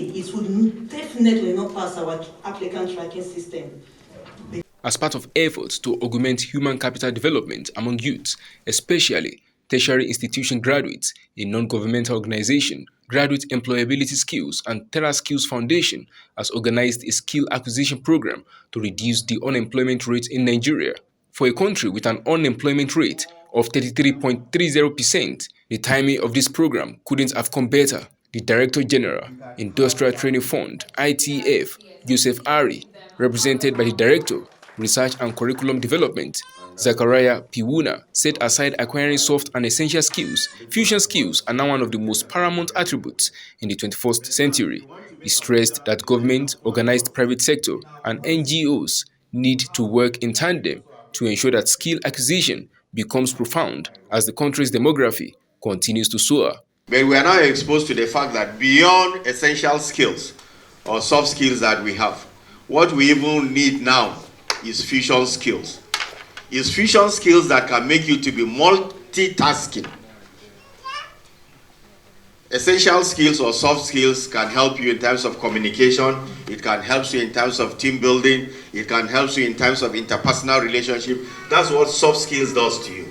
definitely would definitely not pass our applicant tracking system. As part of efforts to augment human capital development among youths, especially tertiary institution graduates, a non-governmental organization, Graduate Employability Skills and Terraskills Foundation has organized a skill acquisition program to reduce the unemployment rate in Nigeria. For a country with an unemployment rate of 33.30%, the timing of this program couldn't have come better. The Director General, Industrial Training Fund, ITF, Joseph Ari, represented by the Director, Research and Curriculum Development, Zachariah Piwuna, set aside acquiring soft and essential skills. Fusion skills are now one of the most paramount attributes in the 21st century. He stressed that government, organized private sector, and NGOs need to work in tandem to ensure that skill acquisition becomes profound as the country's demography continues to soar. But we are now exposed to the fact that beyond essential skills or soft skills that we have, what we even need now is fusion skills. It's fusion skills that can make you to be multitasking. Essential skills or soft skills can help you in terms of communication. It can help you in terms of team building. It can help you in terms of interpersonal relationship. That's what soft skills does to you.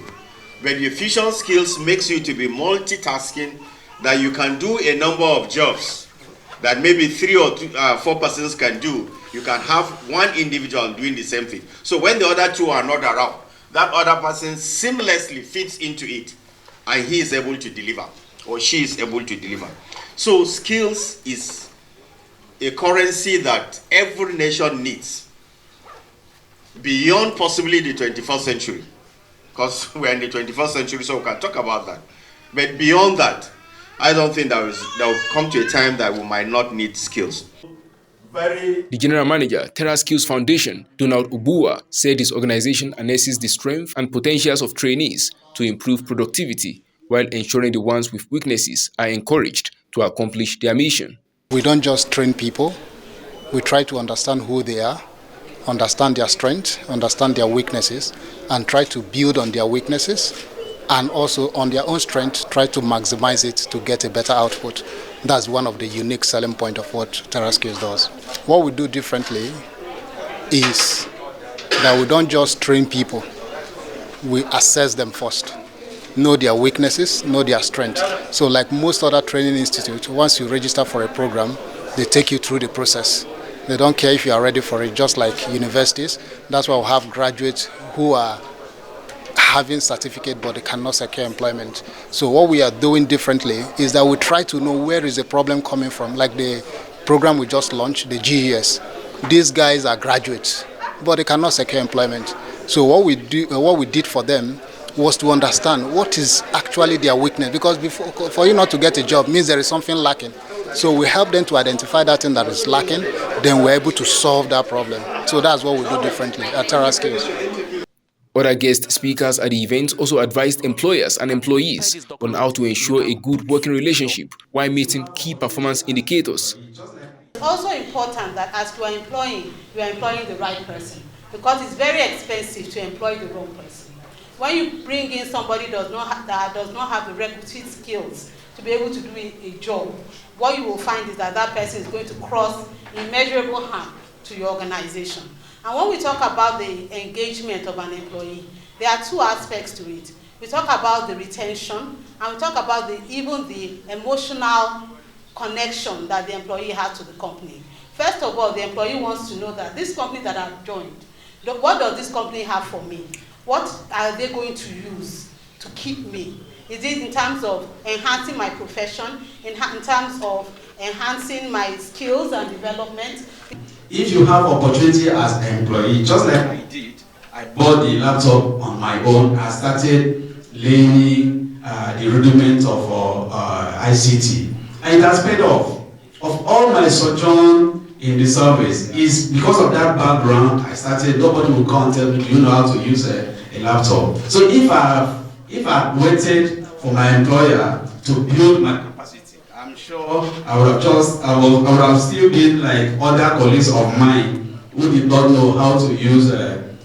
But your fusion skills makes you to be multitasking, that you can do a number of jobs that maybe 3 or 4 persons can do. You can have one individual doing the same thing. So when the other 2 are not around, that other person seamlessly fits into it and he is able to deliver or she is able to deliver. So skills is a currency that every nation needs beyond possibly the 21st century, because we're in the 21st century, so we can talk about that. But beyond that, I don't think that will come to a time that we might not need skills. The General Manager, Terraskills Foundation, Donald Ubua, said his organization harnesses the strength and potentials of trainees to improve productivity while ensuring the ones with weaknesses are encouraged to accomplish their mission. We don't just train people, we try to understand who they are, understand their strengths, understand their weaknesses, and try to build on their weaknesses, and also on their own strength, try to maximize it to get a better output. That's one of the unique selling points of what Terraskills does. What we do differently is that we don't just train people, we assess them first. Know their weaknesses, know their strengths. So like most other training institutes, once you register for a program, they take you through the process. They don't care if you are ready for it, just like universities. That's why we have graduates who are having certificate but they cannot secure employment. So what we are doing differently is that we try to know where is the problem coming from. Like the program we just launched, the GES. These guys are graduates, but they cannot secure employment. So what we did for them was to understand what is actually their weakness, because for you not to get a job means there is something lacking. So we help them to identify that thing that is lacking, then we're able to solve that problem. So that's what we do differently at Terraskills. Other guest speakers at the event also advised employers and employees on how to ensure a good working relationship while meeting key performance indicators. It's also important that as you are employing the right person, because it's very expensive to employ the wrong person. When you bring in somebody that does not have the requisite skills to be able to do a job, what you will find is that person is going to cause immeasurable harm to your organization. And when we talk about the engagement of an employee, there are 2 aspects to it. We talk about the retention, and we talk about even the emotional connection that the employee has to the company. First of all, the employee wants to know that this company that I've joined, what does this company have for me? What are they going to use to keep me? Is it in terms of enhancing my profession, in terms of enhancing my skills and development? If you have opportunity as an employee, just like I did, I bought the laptop on my own. I started learning the rudiments of ICT, and it has paid off. Of all my sojourn in the service, is because of that background. I started. Nobody will come and tell me, do you know how to use a laptop? So if I waited for my employer to build my capacity, I'm sure I would have still been like other colleagues of mine who did not know how to use a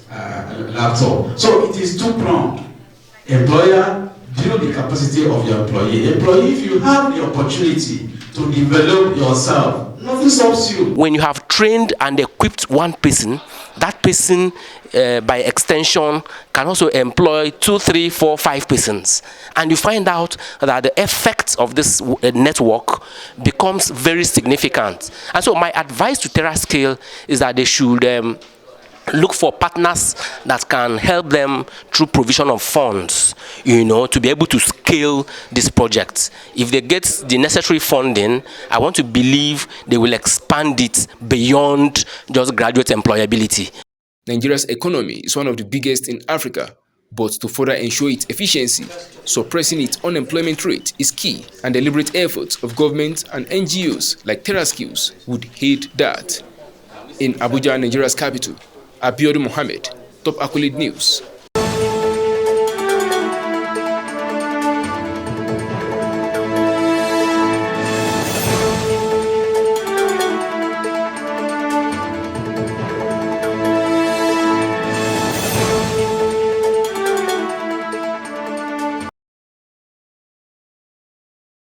laptop. So it is two-pronged. Employer, build the capacity of your employee. Employee, if you have the opportunity to develop yourself. Nothing stops you. When you have trained and equipped one person, that person, by extension, can also employ 2, 3, 4, 5 persons. And you find out that the effect of this network becomes very significant. And so my advice to Terraskills is that they should look for partners that can help them through provision of funds, to be able to scale this project. If they get the necessary funding, I want to believe they will expand it beyond just graduate employability. Nigeria's economy is one of the biggest in Africa, but to further ensure its efficiency, suppressing its unemployment rate is key, and deliberate efforts of government and NGOs like Terraskills would aid that. In Abuja, Nigeria's capital, Abiodun Mohammed, Top Accolade News.